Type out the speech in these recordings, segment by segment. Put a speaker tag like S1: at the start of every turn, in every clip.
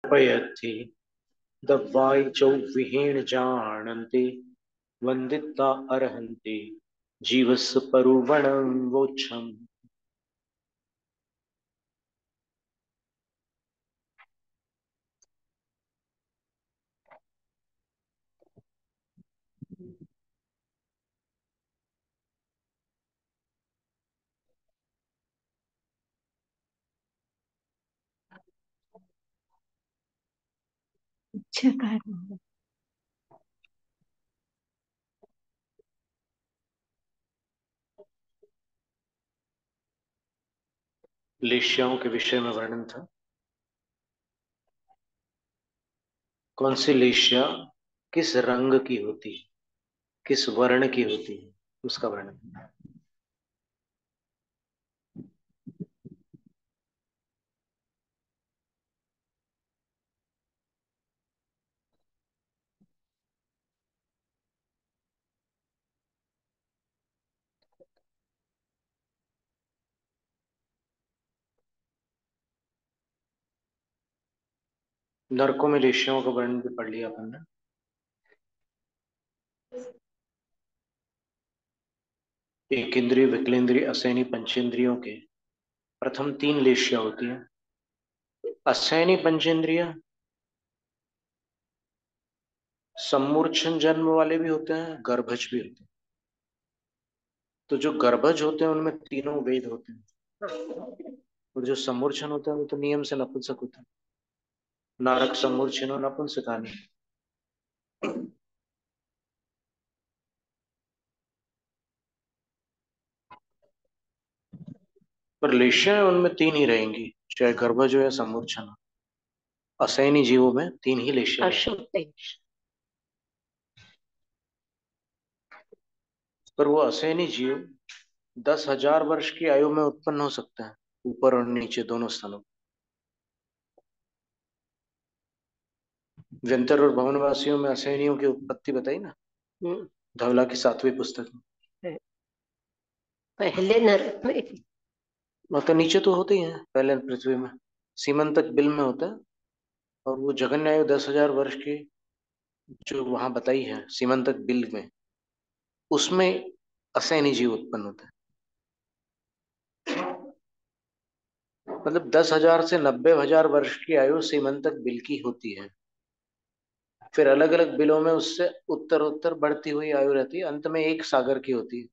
S1: पयति दवाई विहीण जानन्ति वंदिता अर्हन्ति जीवस परुवणं वोच्छम्।
S2: अच्छा कार्य।
S1: लिष्याओं के विषय में वर्णन था। कौन सी लिष्या किस रंग की होती है, किस वर्ण की होती है, उसका वर्णन। नरकों में लिष्याओं का वर्णन भी पढ़ लिया अपन ने। एक इंद्रिय, विकलेंद्रिय, असैनी, पंचेंद्रियों के प्रथम तीन लेशिया होती हैं। असैनी पंचेंद्रिय सम्मूर्छन जन्म वाले भी होते हैं, गर्भज भी होते हैं। तो जो गर्भज होते हैं उनमें तीनों वेद होते हैं, और जो सम्मूर्छन होते हैं वो तो नियम से नपुंसक होते हैं। नारक सम्मूर्छनो नपुंसकानी। पर लेशियाएं उनमें तीन ही रहेंगी, चाहे गर्भज हो या सम्मूर्छन हो। असैनी जीवों में तीन ही लेशिया रहेंगी। पर वो असैनी जीव 10,000 वर्ष की आयु में उत्पन्न हो सकते हैं, ऊपर और नीचे दोनों स्थानों। व्यंतर और भवनवासियों में असैनियों की उत्पत्ति बताई ना, धवला की 7वीं पुस्तक में।
S2: पहले नरक में
S1: मतलब नीचे तो होते ही हैं, पहले पृथ्वी में सीमंतक बिल में होता है। और वो जघन्य आयु 10,000 वर्ष की जो वहां बताई है सीमंतक बिल में, उसमें असैनी जीव उत्पन्न होता है। मतलब 10,000 से 90,000 वर्ष की आयु सीमंतक बिल की होती है। फिर अलग अलग बिलों में उससे उत्तर उत्तर बढ़ती हुई आयु रहती है, अंत में एक सागर की होती है।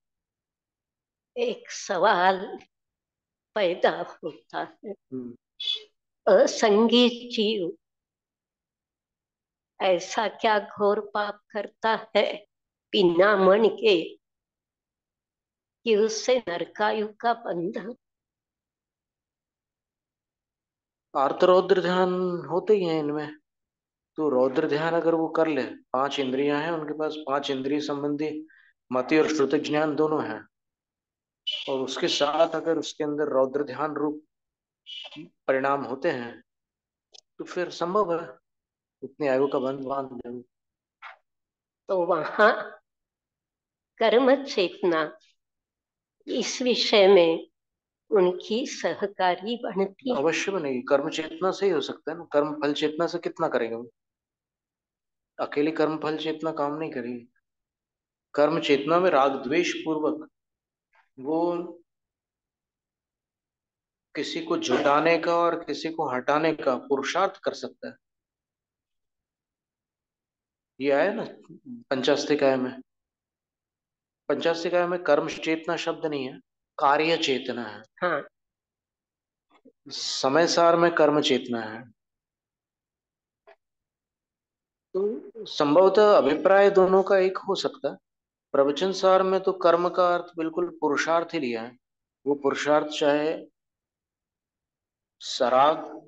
S2: एक सवाल पैदा होता है। असंगी जीव ऐसा क्या घोर पाप करता है बिना मन के कि उससे नरकायु का बंधन।
S1: आर्त रौद्र ध्यान होते ही हैं इनमें। तो रौद्र ध्यान अगर वो कर ले, 5 इंद्रियां हैं उनके पास, 5 इंद्रिय संबंधी मति और श्रुति ज्ञान दोनों हैं, और उसके साथ अगर उसके अंदर रौद्र ध्यान रूप परिणाम होते हैं तो फिर संभव है उतनी आयु का बंध बांध ले।
S2: तो वहां कर्म चेतना इस विषय में उनकी सहकारी बनती है।
S1: अवश्य बनेगी, कर्म चेतना से ही हो सकता है ना। कर्म फल चेतना से कितना करेंगे वो, अकेली कर्म फल चेतना काम नहीं करेगी। कर्म चेतना में राग द्वेष पूर्वक वो किसी को जुटाने का और किसी को हटाने का पुरुषार्थ कर सकता है। ये आया ना पंचास्तिकाय में। पंचास्तिकाय में कर्म चेतना शब्द नहीं है, कार्य चेतना है।
S2: हाँ,
S1: समय सार में कर्म चेतना है। तो संभवतः अभिप्राय दोनों का एक हो सकता है। प्रवचन सार में तो कर्म का अर्थ बिल्कुल पुरुषार्थ ही लिया है। वो पुरुषार्थ चाहे सराग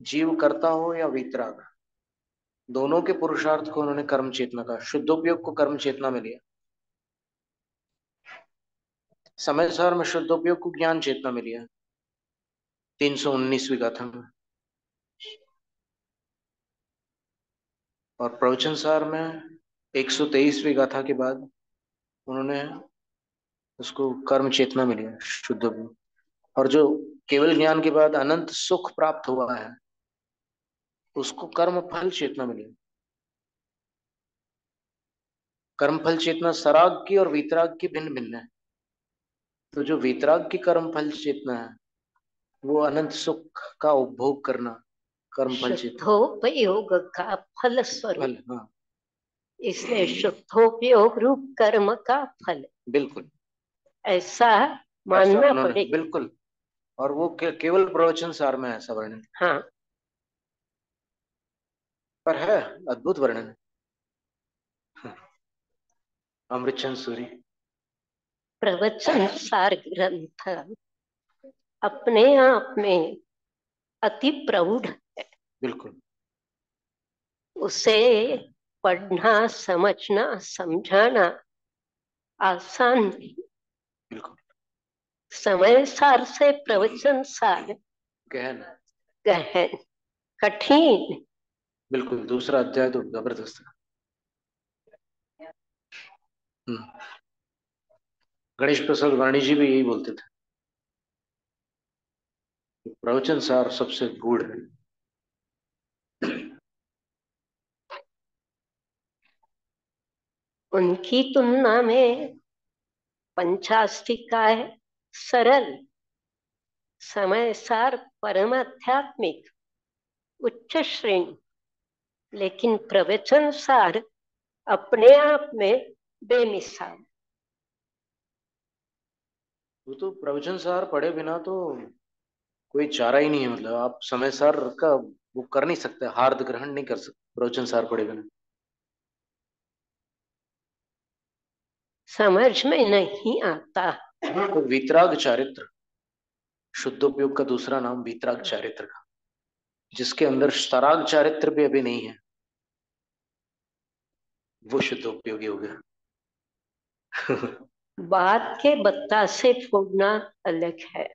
S1: जीव करता हो या वीतराग, दोनों के पुरुषार्थ को उन्होंने कर्म चेतना का, शुद्धोपयोग को कर्म चेतना में लिया। समय सार में शुद्धोपयोग को ज्ञान चेतना में लिया, 319वीं गाथा में। और प्रवचन सार में 123वीं गाथा के बाद उन्होंने उसको कर्म चेतना में लिया, शुद्धोपयोग। और जो केवल ज्ञान के बाद अनंत सुख प्राप्त हुआ है, उसको कर्म फल चेतना मिलेगी। कर्म फल चेतना सराग की और वीतराग की भिन्न भिन्न है। तो जो वीतराग की कर्म फल चेतना है वो अनंत सुख का उपभोग करना, कर्म फल चेतना।
S2: शुद्धोपयोग का फल
S1: फल,
S2: स्वरूप,
S1: हाँ।
S2: इसलिए शुद्धोपयोग रूप कर्म का फल,
S1: बिल्कुल।
S2: ऐसा
S1: ऐसा
S2: मानना
S1: उन्होंने
S2: पड़ेगा।
S1: बिल्कुल। और वो केवल प्रवचन सार में है ऐसा वर्णन।
S2: हाँ,
S1: पर है, अद्भुत वर्णन है। अमृत चंद सूरी।
S2: प्रवचन सार ग्रंथ अपने आप में अति प्रौढ़,
S1: बिल्कुल।
S2: उसे पढ़ना, समझना, समझाना आसान नहीं।
S1: बिल्कुल
S2: समय सार से प्रवचन सार
S1: गहन।
S2: गहन, कठिन।
S1: बिल्कुल, दूसरा अध्याय तो जबरदस्त है। हम्म। गणेश प्रसाद वाणी जी भी यही बोलते थे, प्रवचन सार सबसे गूढ़ है।
S2: उनकी तुलना में पंचास्तिकाय सरल, समय सार परम आध्यात्मिक उच्च श्रेणी, लेकिन प्रवचन सार अपने आप में बेमिसाल।
S1: वो तो प्रवचन सार पढ़े बिना तो कोई चारा ही नहीं है। मतलब आप समय सार का वो कर नहीं सकते, हार्द ग्रहण नहीं कर सकते प्रवचन सार पढ़े बिना।
S2: समझ में नहीं आता।
S1: तो वीतराग चारित्र, शुद्धोपयोग का दूसरा नाम वीतराग चारित्र का, जिसके अंदर सराग चारित्र भी अभी नहीं है, वो शुद्धोपयोगी हो गया।
S2: बात के बत्ता से फोड़ना अलग है,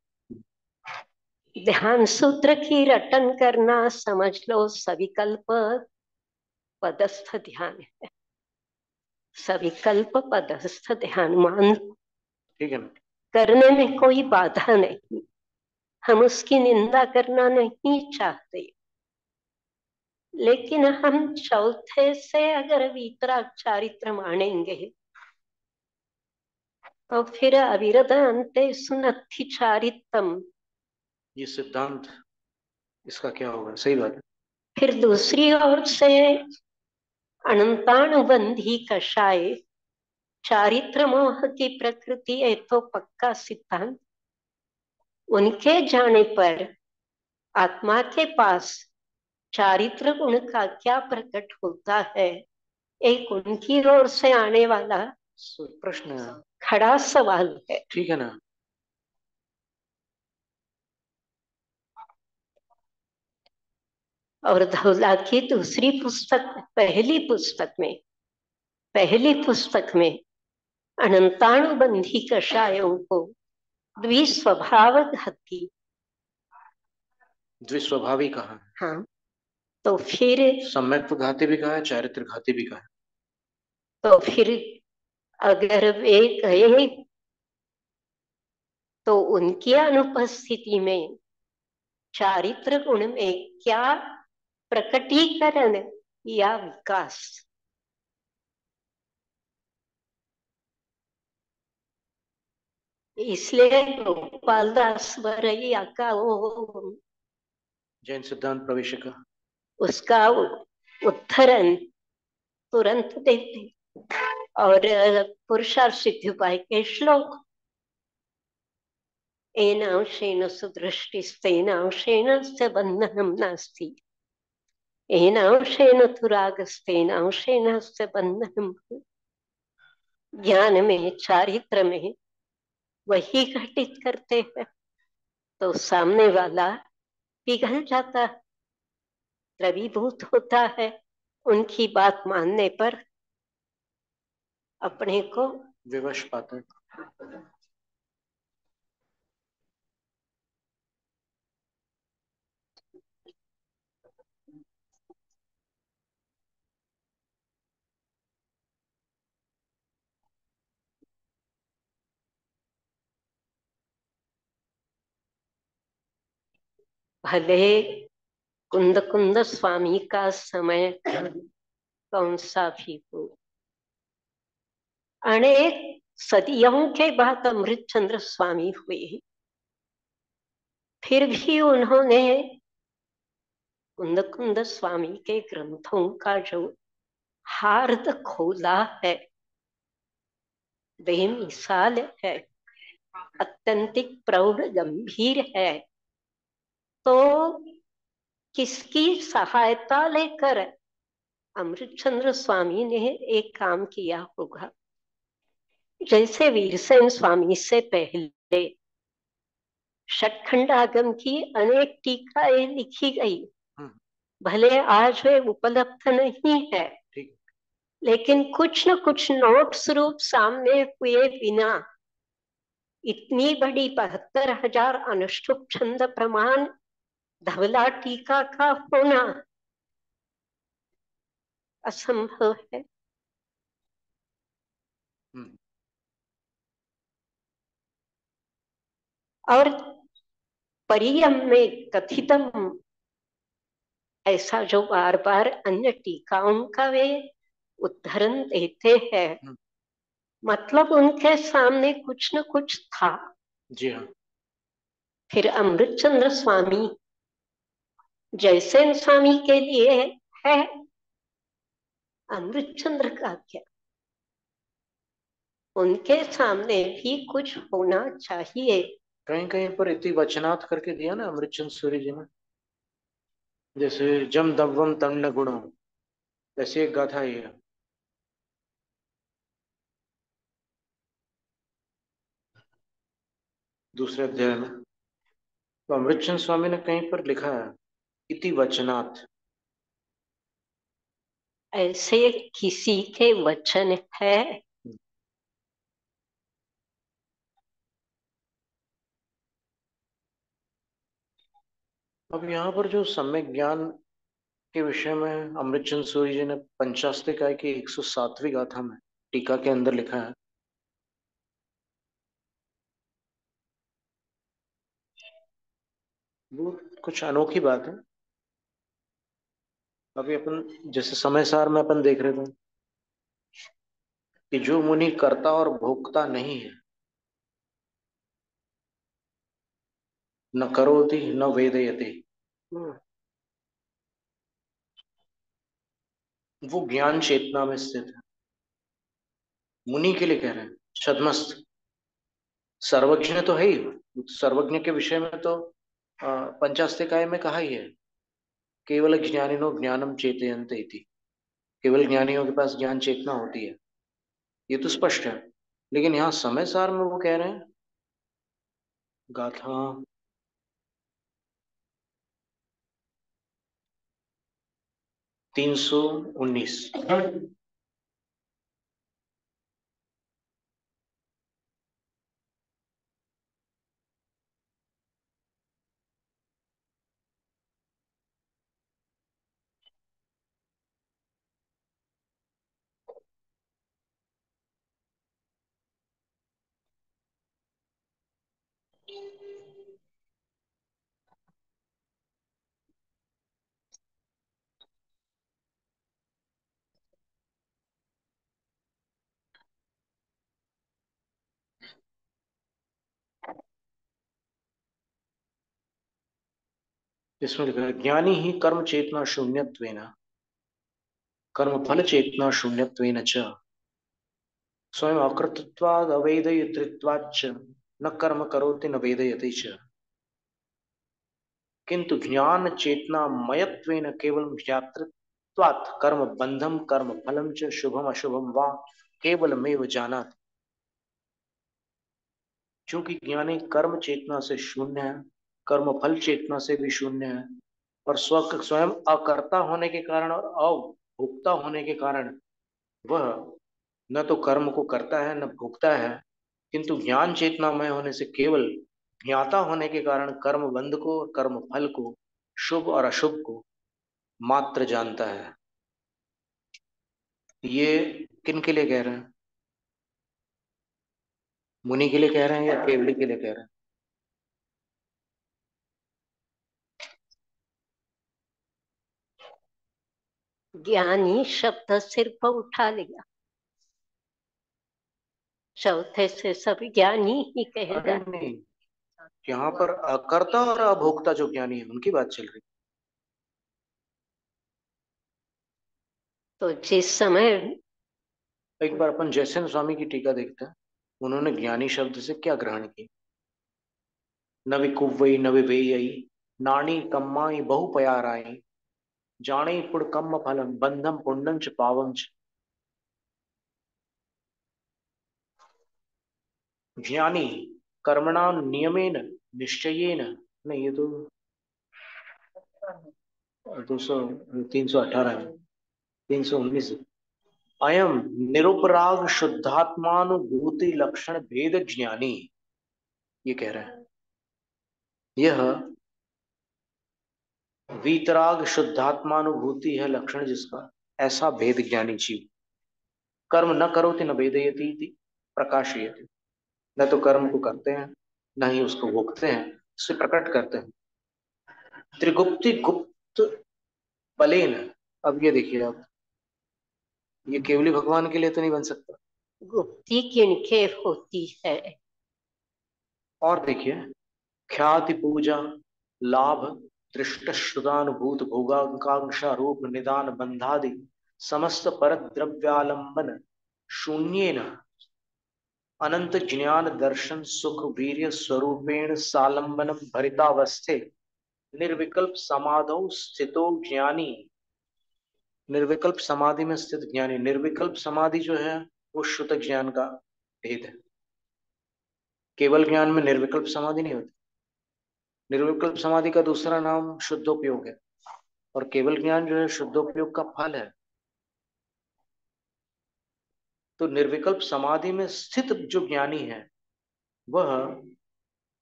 S2: ध्यान सूत्र की रटन करना समझ लो सविकल्प पदस्थ ध्यान है। सविकल्प पदस्थ ध्यान मान
S1: ठीक है ना।
S2: करने में कोई बाधा नहीं, हम उसकी निंदा करना नहीं चाहते, लेकिन हम चौथे से अगर वितराग चारित्र मानेंगे तो फिर अविरत अंते सुनत्थि चारित्रम,
S1: ये सिद्धांत, इसका क्या होगा? सही बात है।
S2: फिर दूसरी ओर से अनंतानुबंधी कषाय चारित्र मोह की प्रकृति है तो पक्का सिद्धांत। उनके जाने पर आत्मा के पास चारित्र गुण का क्या प्रकट होता है, एक उनकी ओर से आने वाला
S1: प्रश्न है।
S2: खड़ा सवाल है।
S1: ठीक है ना।
S2: और धौला की दूसरी पुस्तक, पहली पुस्तक में अनंतानुबंधी कषायों को द्विस्वभाव घाती।
S1: द्विस्वभावी कहा है।
S2: हाँ, तो फिर
S1: सम्यक्त्व घाती भी कहा है, चारित्र घाती भी कहा है।
S2: तो फिर अगर वे कहे तो उनकी अनुपस्थिति में चारित्र गुण में क्या प्रकटीकरण या विकास। इसलिए गोपाल दास बरैया का वो
S1: जैन सिद्धांत प्रवेशिका।
S2: उसका उत्तरण तुरंत देते, और पुरुषार्थ सिद्धि उपाय के श्लोक, एनांशेन सुदृष्टिस्तेनांशेन च बन्धनं नास्ति, एनांशेन तु रागस्तेनांशेन च बन्धनं। ज्ञान में, चारित्र में वही घटित करते हैं, तो सामने वाला पिघल जाता, द्रवीभूत होता है उनकी बात मानने पर, अपने को
S1: विवश पाते हैं।
S2: भले कुंद कुंद स्वामी का समय कौन सा भी हो। अनेक सदियों के बाद अमृतचंद्र स्वामी हुए, फिर भी उन्होंने कुंद कुंद स्वामी के ग्रंथों का जो हार्द खोला है, बेमिसाल है, अत्यंतिक प्रौढ़ गंभीर है। तो किसकी सहायता लेकर अमृतचंद्र स्वामी ने एक काम किया होगा? जैसे वीरसेन स्वामी से पहले षटखंड आगम की अनेक टीकाएं लिखी गई,
S1: हम्म,
S2: भले आज वे उपलब्ध नहीं है,
S1: ठीक।
S2: लेकिन कुछ न कुछ नोट्स रूप सामने हुए बिना इतनी बड़ी 72,000 अनुष्ठुप छंद प्रमाण धवला टीका का होना असंभव है।
S1: हम्म,
S2: और परियम में कथितम, ऐसा जो बार बार अन्य टीकाओं का वे उद्धरण देते हैं,
S1: हम्म,
S2: मतलब उनके सामने कुछ न कुछ था।
S1: जी हाँ।
S2: फिर अमृतचंद्र स्वामी जैसे स्वामी के लिए है, अमृतचंद्र का क्या, उनके सामने भी कुछ होना चाहिए।
S1: कहीं कहीं पर इति वचनात् करके दिया ना अमृतचंद सूरी जी ने, जैसे जम दवम तन्न गुणम, ऐसी एक गाथा ही है दूसरे अध्याय में। तो अमृतचंद स्वामी ने कहीं पर लिखा है इति वचनात्।
S2: ऐसे किसी के वचन है?
S1: अब यहाँ पर जो सम्यक ज्ञान के विषय में अमृतचंद सूरी जी ने पंचास्तिकाय की 107वीं गाथा में टीका के अंदर लिखा है, वो कुछ अनोखी बात है। अभी अपन जैसे समय सार में अपन देख रहे थे कि जो मुनि कर्ता और भोक्ता नहीं है, न करोति न वेदयति, वो ज्ञान चेतना में स्थित है। मुनि के लिए कह रहे हैं छद्मस्त। सर्वज्ञ तो है ही, सर्वज्ञ के विषय में तो पंचास्तिकाय में कहा ही है, केवल ज्ञानिनो ज्ञानम चेतयन्ते इति। केवल ज्ञानियों के पास ज्ञान चेतना होती है, ये तो स्पष्ट है। लेकिन यहाँ समय सार में वो कह रहे हैं गाथा 319, इसमें लिखा है ज्ञानी ही कर्म चेतना शून्यत्वेन कर्म फल चेतना शून्यत्वेन च स्वयं अकृतत्वाद अवेदयित्वाच्च न कर्म करोति न वेदयति च, किंतु ज्ञान चेतना मयत्वेन केवल ज्ञातृत्वात् कर्म बंधम कर्म फलम च शुभम अशुभम वा केवलमेव जानाति। क्योंकि ज्ञानी कर्म चेतना से शून्य है, कर्म फल चेतना से भी शून्य है, और स्वयं अकर्ता होने के कारण और अभोक्ता होने के कारण वह न तो कर्म को करता है न भोगता है, किंतु ज्ञान चेतनामय होने से केवल ज्ञाता होने के कारण कर्म बंध को और कर्म फल को, शुभ और अशुभ को मात्र जानता है। ये किन के लिए कह रहे हैं? मुनि के लिए कह रहे हैं या केवली के लिए कह रहे हैं?
S2: ज्ञानी शब्द सिर पर उठा लिया, चौथे से सब ज्ञानी ही
S1: अरे
S2: कहेगा।
S1: नहीं, यहाँ पर अकर्ता और अभोक्ता जो ज्ञानी है उनकी बात चल रही।
S2: तो जिस समय
S1: एक बार अपन जयसेन स्वामी की टीका देखते हैं, उन्होंने ज्ञानी शब्द से क्या ग्रहण किया। न विकुवई न विवेयई, नाणी कम्माई बहु पयाराई, जाने पुड़ कम्म फलम बंधम पुण्यम च पावम च। ज्ञानी कर्मणाम नियमेन निश्चयेन, नहीं ये तो 200 318 है, 319। अयम निरुपराग शुद्धात्मानुभूति लक्षण भेद ज्ञानी, ये कह रहा है। यह वीतराग शुद्धात्मानुभूति है लक्षण जिसका, ऐसा भेद ज्ञानी जीव। कर्म न करोति न वेदयति इति प्रकाशयति, न तो कर्म को करते हैं न ही उसको भोगते हैं, उसे प्रकट करते हैं। त्रिगुप्ति गुप्त बलेन, अब ये देखिए आप, ये केवली भगवान के लिए तो नहीं बन सकता।
S2: गुप्ती किनके होती है?
S1: और देखिए, ख्याति पूजा लाभ दृष्ट श्रुतानुभूत भोगाकांक्षा रूप निदान बंधादि समस्त पर द्रव्यालंबन शून्येन अनंत ज्ञान दर्शन सुख वीर्य स्वरूपेण सालंबनम भरितावस्थे निर्विकल्प समाधौ स्थितो ज्ञानी। निर्विकल्प समाधि में स्थित ज्ञानी, निर्विकल्प समाधि जो है वो शुद्ध ज्ञान का भेद है। केवल ज्ञान में निर्विकल्प समाधि नहीं होती। निर्विकल्प समाधि का दूसरा नाम शुद्धोपयोग है, और केवल ज्ञान जो है शुद्धोपयोग का फल है। तो निर्विकल्प समाधि में स्थित जो ज्ञानी है वह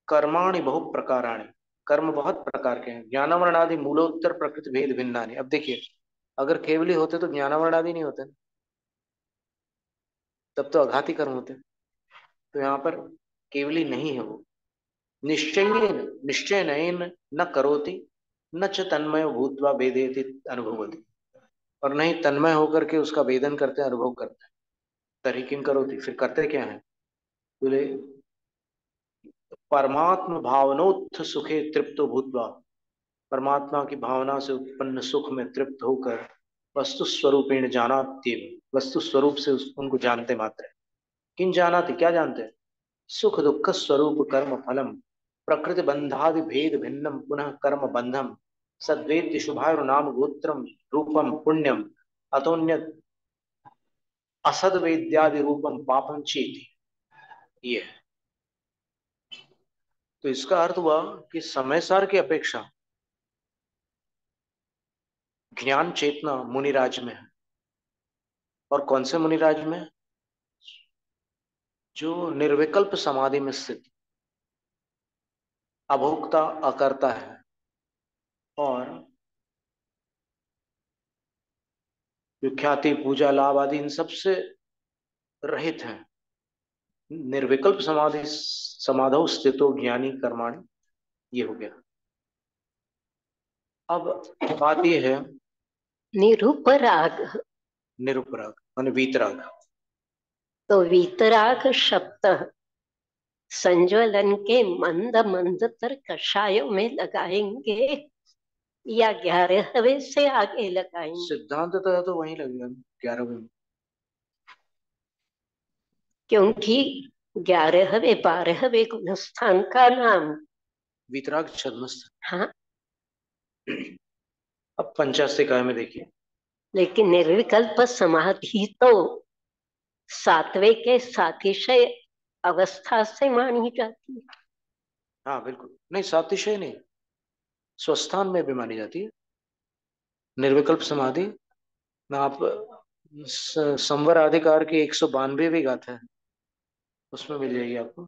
S1: कर्माणि बहु प्रकाराणि, कर्म बहुत प्रकार के हैं, ज्ञानावरण आदि मूलोत्तर प्रकृति भेद भिन्नानि। अब देखिए, अगर केवली होते तो ज्ञानावरण आदि नहीं होते, तब तो अघाती कर्म होते। तो यहाँ पर केवली नहीं है वो। निश्चयेन निश्चयेन न करोति न च तन्मय भूत्वा वेदेति अनुभवति, और नहीं तन्मय होकर के उसका वेदन करते हैं, अनुभव करते हैं। तरी किम करोति, फिर करते क्या है? बोले परमात्म भावनोत्थ सुखे तृप्तो भूत्वा, परमात्मा की भावना से उत्पन्न सुख में तृप्त होकर वस्तु स्वरूपेण जानात्येव, वस्तु स्वरूप से उनको जानते मात्र है। किन जानाति, क्या जानते हैं? सुख दुख स्वरूप कर्म फलम प्रकृति बंधादि भेद भिन्नम पुनः कर्म बंधम सद्वेद्य शुभायु नाम गोत्रम रूपम पुण्यम अतोन्य असद वेद्यादि रूपम पापम चेति। ये है। तो इसका अर्थ हुआ कि समय सार की अपेक्षा ज्ञान चेतना मुनिराज में है। और कौन से मुनिराज में? जो निर्विकल्प समाधि में स्थित, अभोक्ता अकर्ता है, और जो ख्याति पूजा लाभ आदि इन सब से रहित है। निर्विकल्प समाधि समाधौ स्थितो ज्ञानी कर्माणि, ये हो गया। अब बात ये है
S2: निरुपराग।
S1: निरुपराग माने वीतराग।
S2: तो वीतराग शब्द संज्वलन के मंद मंद तर कषायों में लगाएंगे या 11वें से आगे लगाएंगे?
S1: सिद्धांत तो वहीं लगेगा 11वें में।
S2: क्योंकि 11वें 12वें गुणस्थान का नाम।
S1: वीतराग छद्मस्त।
S2: हाँ,
S1: अब पंचास्तिकाय में देखिए।
S2: लेकिन निर्विकल्प समाधि तो 7वें के सातिशय अवस्था से मानी जाती है।
S1: हाँ बिल्कुल, नहीं सातिशय नहीं, स्वस्थान में भी मानी जाती है निर्विकल्प समाधि में। आप संवर अधिकार की 192वीं गाथा है, उसमें मिल जाएगी आपको।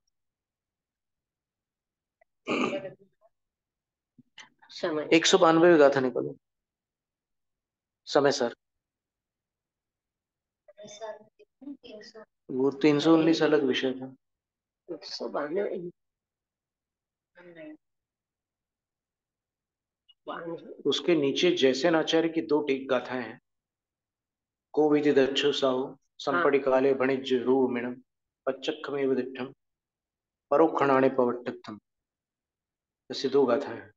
S2: समय
S1: 192वीं गाथा निकालो समय सर। वो 319 अलग विषय था।
S2: 192।
S1: उसके नीचे जैसेन आचार्य की दो टीक गाथाएं हैं, को विधि दक्षु साहु
S2: हाँ,
S1: संपटि काले भणिज रूमिणम पच्चखमेव दिट्ठम परोक्षणाने पवट्टम। ऐसे दो गाथा है।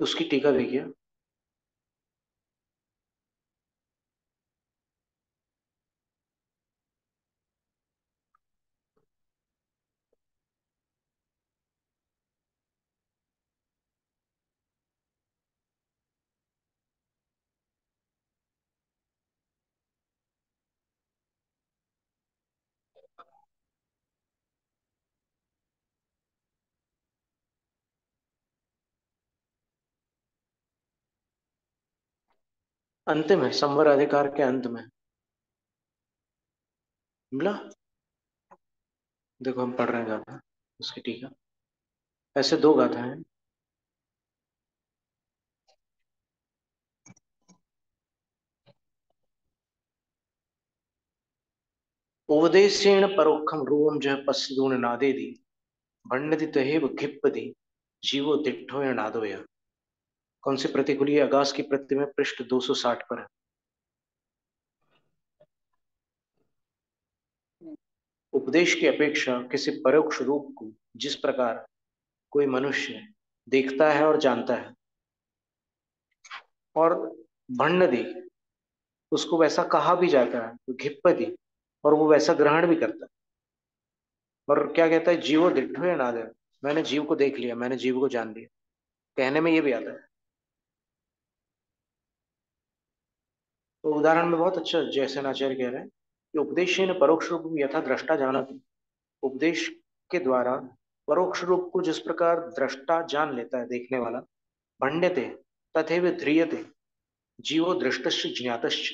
S1: उसकी टीका देखिए। अंतिम है, संवर अधिकार के अंत में। मिला। देखो हम पढ़ रहे हैं गाथा, उसकी टीका। ऐसे दो गाथा हैं। उपदेशेण परोक्षम रूपम जह पश्चिदून नादेदी भंडति तहेव घिप्पति जीवो दिट्ठो या नादोया। कौन सी प्रतिकूल? ये अगास की प्रति में पृष्ठ 260 पर है। उपदेश की अपेक्षा किसी परोक्ष रूप को जिस प्रकार कोई मनुष्य देखता है और जानता है, और भंडति उसको वैसा कहा भी जाता है, तो घिप्पति और वो वैसा ग्रहण भी करता है। और क्या कहता है? जीवो दिट्ठो या नादय, मैंने जीव को देख लिया, मैंने जीव को जान लिया। कहने में ये भी आता है। तो उदाहरण में बहुत अच्छा जैसे आचार्य कह रहे हैं कि उपदेश ने परोक्ष रूप में यथा दृष्टा जाना। उपदेश के द्वारा परोक्ष रूप को जिस प्रकार दृष्टा जान लेता है, देखने वाला, भंड्यते तथैव ध्रियते जीवो दृष्टश्च ज्ञातश्च।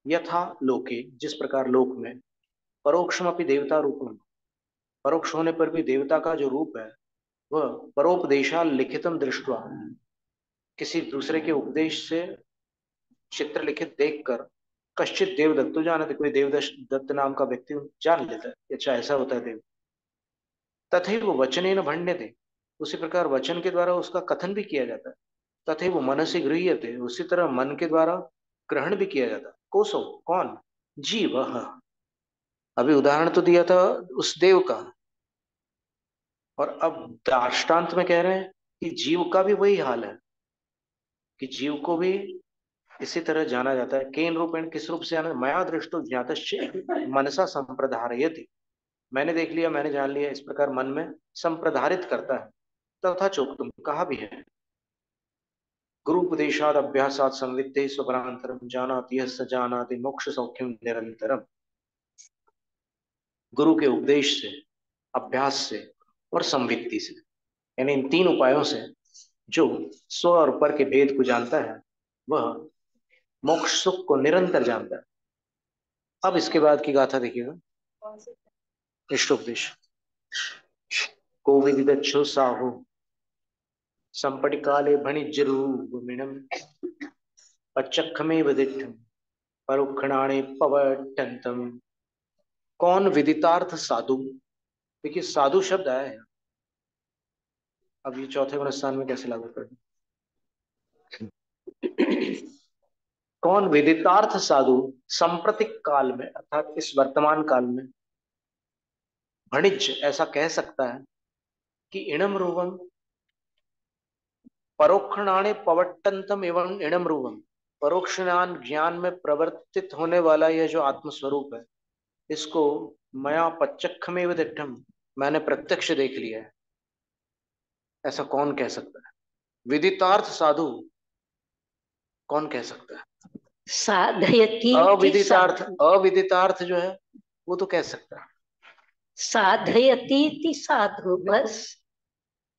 S1: यथा लोके, जिस प्रकार लोक में, परोक्षमपि देवता रूपम, परोक्ष होने पर भी देवता का जो रूप है वह परोपदेशा लिखितम दृष्टवा, किसी दूसरे के उपदेश से चित्र लिखित देखकर, कश्चित देवदत्तो जानते, कोई देवदत्त नाम का व्यक्ति जान लेता है, अच्छा ऐसा होता है देव। तथैव वचनेन भण्यते, उसी प्रकार वचन के द्वारा उसका कथन भी किया जाता है। तथैव मनसि गृह्यते, उसी तरह मन के द्वारा ग्रहण भी किया जाता है। कोसो, कौन? जीव। अभी उदाहरण तो दिया था उस देव का, और अब दार्ष्टान्त में कह रहे हैं कि जीव का भी वही हाल है, कि जीव को भी इसी तरह जाना जाता है। केन रूपेण, किस रूप से? मया दृष्टो ज्ञातश्च मनसा संप्रदारयति, मैंने देख लिया, मैंने जान लिया, इस प्रकार मन में संप्रदारित करता है। तथा चोक्तुम, कहा भी है, गुरुपदेशाद अभ्यासात संवित्ते स्वपरांतरम जानाति यः स जानाति मोक्ष सौख्यम निरंतरम। गुरु के उपदेश से, अभ्यास से और संवित्ति से, यानी इन तीन उपायों से जो स्व और पर के भेद को जानता है वह मोक्ष सुख को निरंतर जानता है। अब इसके बाद की गाथा देखिएगा। इष्टोपदेश। को विदिदच्छो साहु संपटि काले भणिज्यरूपमिणम पच्चखमेव दिट्ठम परोक्षणाणे पवटंतम। कौन विदितार्थ साधु? देखिए साधु शब्द आया है, अब ये चौथे गुण स्थान में कैसे लागू करें? कौन विदितार्थ साधु सांप्रतिक काल में, अर्थात इस वर्तमान काल में, भणिज ऐसा कह सकता है कि इणम रूपम परोक्षणाणे पवट्टंतम एवं इणम रूपम, परोक्ष ज्ञान, ज्ञान में प्रवर्तित होने वाला यह जो आत्मस्वरूप है, इसको मया पच्चखमेव दिट्ठम, मैंने प्रत्यक्ष देख लिया है। ऐसा कौन कह सकता है? विदितार्थ साधु कौन कह सकता है?
S2: साधयती
S1: अविदितार्थ, अविदितार्थ जो है वो तो कह सकता है।
S2: साधयती साधु, बस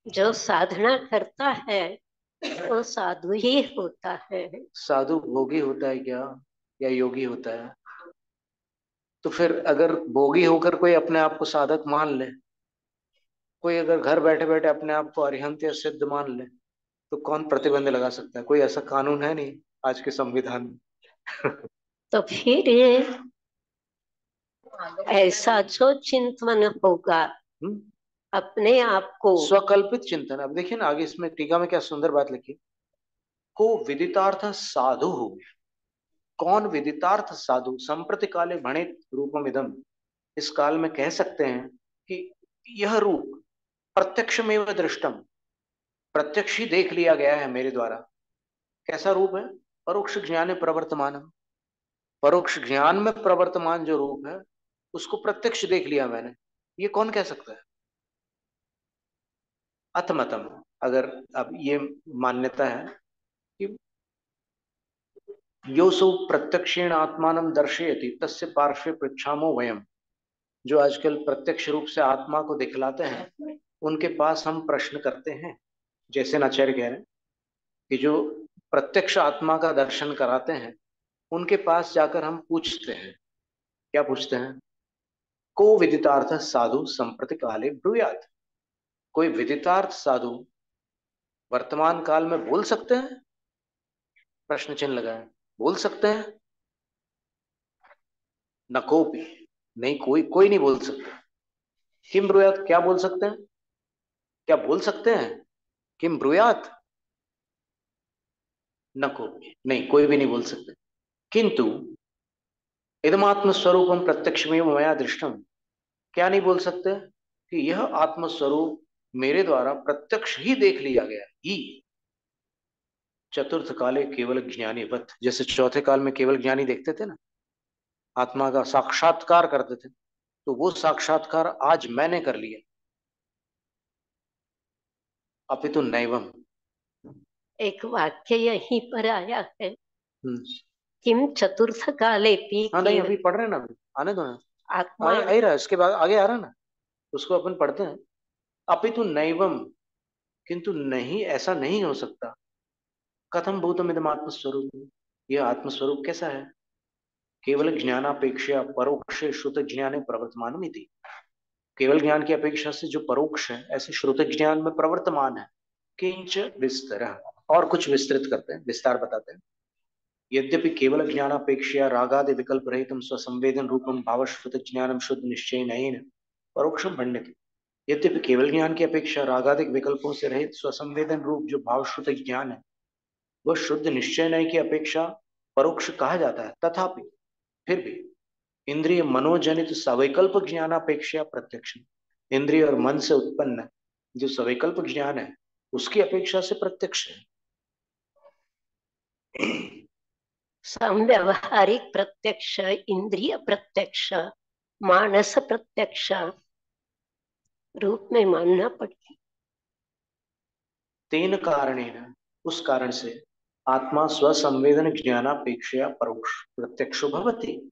S2: जो साधना करता है वो साधु ही होता है।
S1: साधु भोगी होता है क्या, या योगी होता है? तो फिर अगर भोगी होकर कोई अपने आप को साधक मान ले, कोई अगर घर बैठे बैठे अपने आप को अरिहंत या सिद्ध मान ले, तो कौन प्रतिबंध लगा सकता है? कोई ऐसा कानून है नहीं आज के संविधान में।
S2: तो फिर ऐसा जो चिंतन होगा
S1: हम्म?
S2: अपने आप को,
S1: स्वकल्पित चिंतन। अब देखिए ना आगे इसमें टीका में क्या सुंदर बात लिखी। को विदितार्थ साधु, कौन विदितार्थ साधु संप्रति काले भणित रूपम इदम, इस काल में कह सकते हैं कि यह रूप प्रत्यक्षमेव दृष्टम, प्रत्यक्ष ही देख लिया गया है मेरे द्वारा। कैसा रूप है? परोक्ष ज्ञान प्रवर्तमान, परोक्ष ज्ञान में प्रवर्तमान जो रूप है उसको प्रत्यक्ष देख लिया मैंने। ये कौन कह सकता है? अथमतम, अगर अब ये मान्यता है कि योसो प्रत्यक्षेण आत्मानं दर्शयति तस्य पार्श्वे पृच्छामो वयम, जो आजकल प्रत्यक्ष रूप से आत्मा को दिखलाते हैं उनके पास हम प्रश्न करते हैं। जैसे आचार्य कह रहे हैं कि जो प्रत्यक्ष आत्मा का दर्शन कराते हैं उनके पास जाकर हम पूछते हैं। क्या पूछते हैं? को विदितार्थ साधु संप्रति काले ब्रूयात, कोई विदितार्थ साधु वर्तमान काल में बोल सकते हैं? प्रश्न चिन्ह लगाए, बोल सकते हैं? न कोपी, नहीं, कोई कोई नहीं बोल सकता। किम ब्रूयात, क्या बोल सकते हैं? क्या बोल सकते हैं? किम ब्रूयात, न कोपी, नहीं, कोई भी नहीं बोल सकते। किंतु इदमात्म स्वरूपम प्रत्यक्षमेव मया दृष्टम, क्या नहीं बोल सकते? कि यह आत्मस्वरूप मेरे द्वारा प्रत्यक्ष ही देख लिया गया ही। चतुर्थ काले केवल ज्ञानीवत, जैसे चौथे काल में केवल ज्ञानी देखते थे ना, आत्मा का साक्षात्कार करते थे, तो वो साक्षात्कार आज मैंने कर लिया। अपितु नैवम,
S2: एक वाक्य यहीं पर आया है,
S1: हम्म,
S2: किम चतुर्थ काले पी
S1: हाँ नहीं,
S2: केवल
S1: अभी पढ़ रहे हैं ना, अभी आने दो ना,
S2: आत्मा।
S1: आ ही रहा है, इसके बाद आगे आ रहा है ना, उसको अपन पढ़ते हैं। अपितु नैवम, किंतु नहीं, ऐसा नहीं हो सकता। कथम भूतमिदम आत्मस्वरूप, यह आत्मस्वरूप कैसा है? केवल ज्ञानापेक्षा परोक्ष श्रुत ज्ञान प्रवर्तमान थी, केवल ज्ञान की अपेक्षा से जो परोक्ष है ऐसे श्रुत ज्ञान में प्रवर्तमान है। किंच विस्तर, और कुछ विस्तृत करते हैं, विस्तार बताते हैं। यद्यपि केवल ज्ञानापेक्षा रागादि विकल्प रहित स्वसंवेदन रूपम भावश्रुत ज्ञानम शुद्ध निश्चय नयन परोक्षम भण्यते, यद्यपि केवल ज्ञान की अपेक्षा रागादिक विकल्पों से रहित स्वसंवेदन रूप जो भावश्रुत ज्ञान है वह शुद्ध निश्चय नय की अपेक्षा परोक्ष कहा जाता है, तथापि फिर भी इंद्रिय मनोजनित सवैकल्प ज्ञानापेक्षा प्रत्यक्ष, इंद्रिय और मन से उत्पन्न जो सवैकल्प ज्ञान है उसकी अपेक्षा से प्रत्यक्ष है।
S2: समव्यवहारिक प्रत्यक्ष, इंद्रिय प्रत्यक्ष, मानस प्रत्यक्ष रूप में मानना पड़ेगा।
S1: तेन कारणेन, उस कारण से आत्मा स्वसंवेदन ज्ञानापेक्षा परोक्ष प्रत्यक्षो भवति,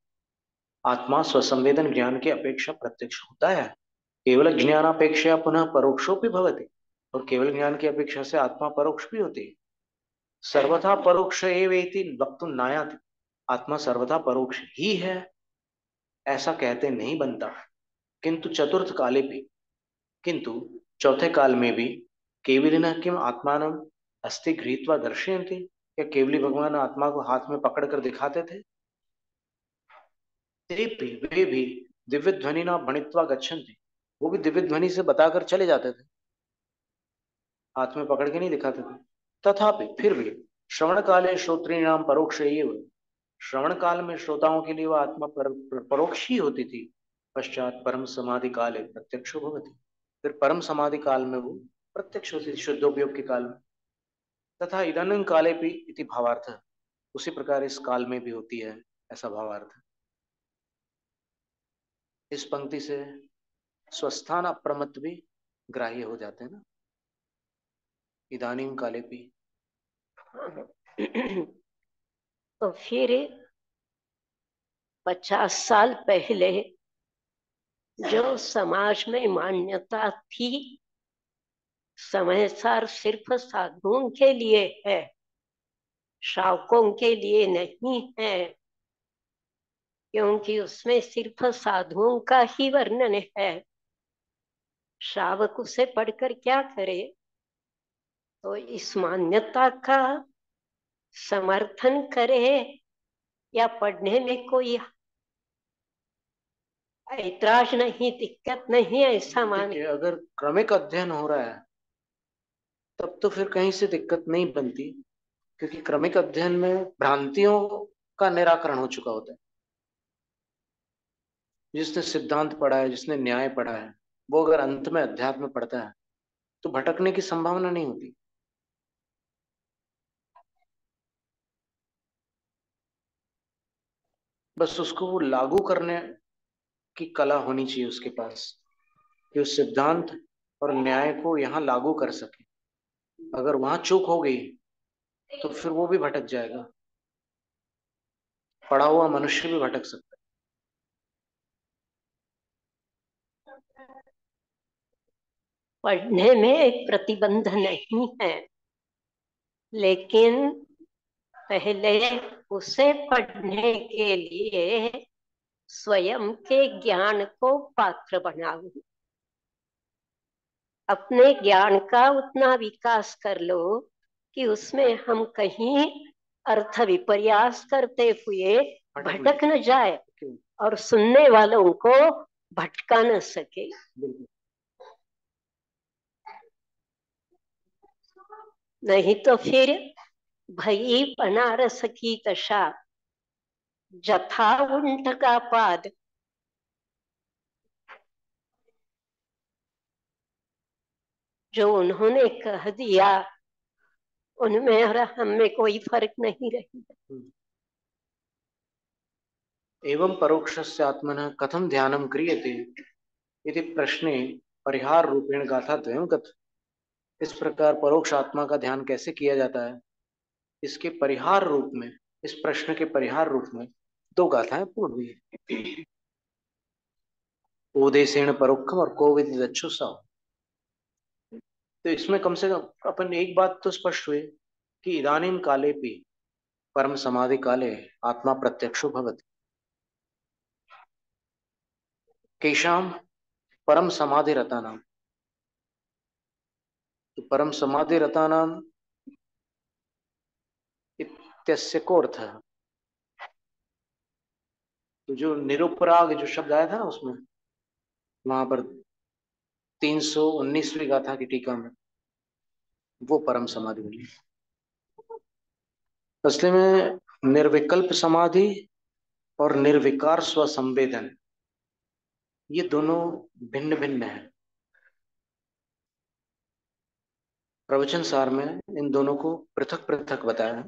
S1: आत्मा स्वसंवेदन ज्ञान की अपेक्षा प्रत्यक्ष होता है। केवल ज्ञानापेक्षा पुनः परोक्षो भी भवति, और केवल ज्ञान की अपेक्षा से आत्मा परोक्ष भी होती है। सर्वथा परोक्ष एवेति वक्तुम नायाति, आत्मा सर्वथा परोक्ष ही है ऐसा कहते नहीं बनता। किंतु चतुर्थ काले भी, किंतु चौथे काल में भी केवलिन किम आत्मानम अस्ति गृहीत्वा दर्शयन्ति, क्या केवली भगवान आत्मा को हाथ में पकड़ कर दिखाते थे? ते भी, वे भी दिव्य ध्वनि ना भणित्वा गच्छन्ति, वो भी दिव्य ध्वनि से बताकर चले जाते थे, हाथ में पकड़ के नहीं दिखाते थे। तथापि फिर भी श्रवण काले श्रोत्रीणाम परोक्ष एव, श्रवण काल में श्रोताओं के लिए वह आत्मा परोक्ष ही होती थी। पश्चात परम समाधि काले प्रत्यक्ष भवति, फिर परम समाधि काल में वो प्रत्यक्ष होती थी, शुद्धोपयोग के काल में। तथा इदानीं काले भी इति भावार्थ, उसी प्रकार इस काल में भी होती है ऐसा भावार्थ। इस पंक्ति से स्वस्थान अप्रमत्त भी ग्राह्य हो जाते हैं ना, इदानीं काले भी।
S2: तो फिर 50 साल पहले जो समाज में मान्यता थी समय सार सिर्फ साधुओं के लिए है, श्रावकों के लिए नहीं है, क्योंकि उसमें सिर्फ साधुओं का ही वर्णन है। श्रावक उसे पढ़कर क्या करे? तो इस मान्यता का समर्थन करे या पढ़ने में कोई ऐतराज नहीं, दिक्कत नहीं, ऐसा माने।
S1: अगर क्रमिक अध्ययन हो रहा है तब तो फिर कहीं से दिक्कत नहीं बनती। क्योंकि क्रमिक अध्ययन में भ्रांतियों का निराकरण हो चुका होता है। जिसने सिद्धांत पढ़ा है, जिसने न्याय पढ़ा है, वो अगर अंत में अध्यात्म पढ़ता है तो भटकने की संभावना नहीं होती। बस उसको वो लागू करने की कला होनी चाहिए उसके पास, कि उस सिद्धांत और न्याय को यहाँ लागू कर सके। अगर वहां चूक हो गई तो फिर वो भी भटक जाएगा। पढ़ा हुआ मनुष्य भी भटक सकता
S2: पढ़ने में एक प्रतिबंध नहीं है, लेकिन पहले उसे पढ़ने के लिए स्वयं के ज्ञान को पात्र बनाओ। अपने ज्ञान का उतना विकास कर लो कि उसमें हम कहीं अर्थ विपर्यास करते हुए
S1: है।
S2: भटक न जाए
S1: क्यों?
S2: और सुनने वालों को भटका न सके।
S1: बिल्कुल।
S2: नहीं तो फिर भई बनारस की दशा, जथा उंट का पाद। जो उन्होंने कह दिया उनमें और हमें कोई फर्क नहीं रही।
S1: एवं परोक्षस्य आत्मनः कथम ध्यानं क्रियते इति प्रश्ने परिहार रूपेण गाथा द्वयं कथ। इस प्रकार परोक्ष आत्मा का ध्यान कैसे किया जाता है, इसके परिहार रूप में, इस प्रश्न के परिहार रूप में दो गाथाएं पूर्ण हुई। ओदेशेण परोक्षम और को विदिदच्छु स। तो इसमें कम से कम अपन एक बात तो स्पष्ट हुई कि इदानीं काले भी परम समाधि काले आत्मा प्रत्यक्षो भवति। केशाम परम समाधि रता नाम। तो परम समाधि रता नाम इत्यस्य को अर्थ है। तो जो निरुपराग जो शब्द आया था ना उसमें, वहां पर 319वीं गाथा की टीका में वो परम समाधि मिली। असली में निर्विकल्प समाधि और निर्विकार स्वसंवेदन, ये दोनों भिन्न भिन्न है। प्रवचन सार में इन दोनों को पृथक पृथक बताया है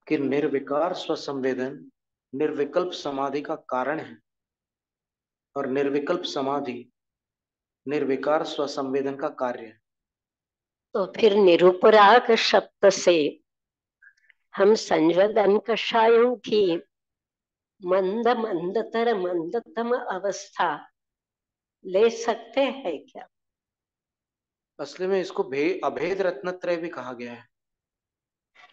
S1: कि निर्विकार स्वसंवेदन निर्विकल्प समाधि का कारण है और निर्विकल्प समाधि निर्विकार स्वसंवेदन का कार्य है।
S2: तो फिर निरुपराग शब्द से हम संवेदन कषायों की मंद मंदतर मंदतम अवस्था ले सकते हैं क्या?
S1: असली में इसको अभेद रत्नत्रय भी कहा गया है।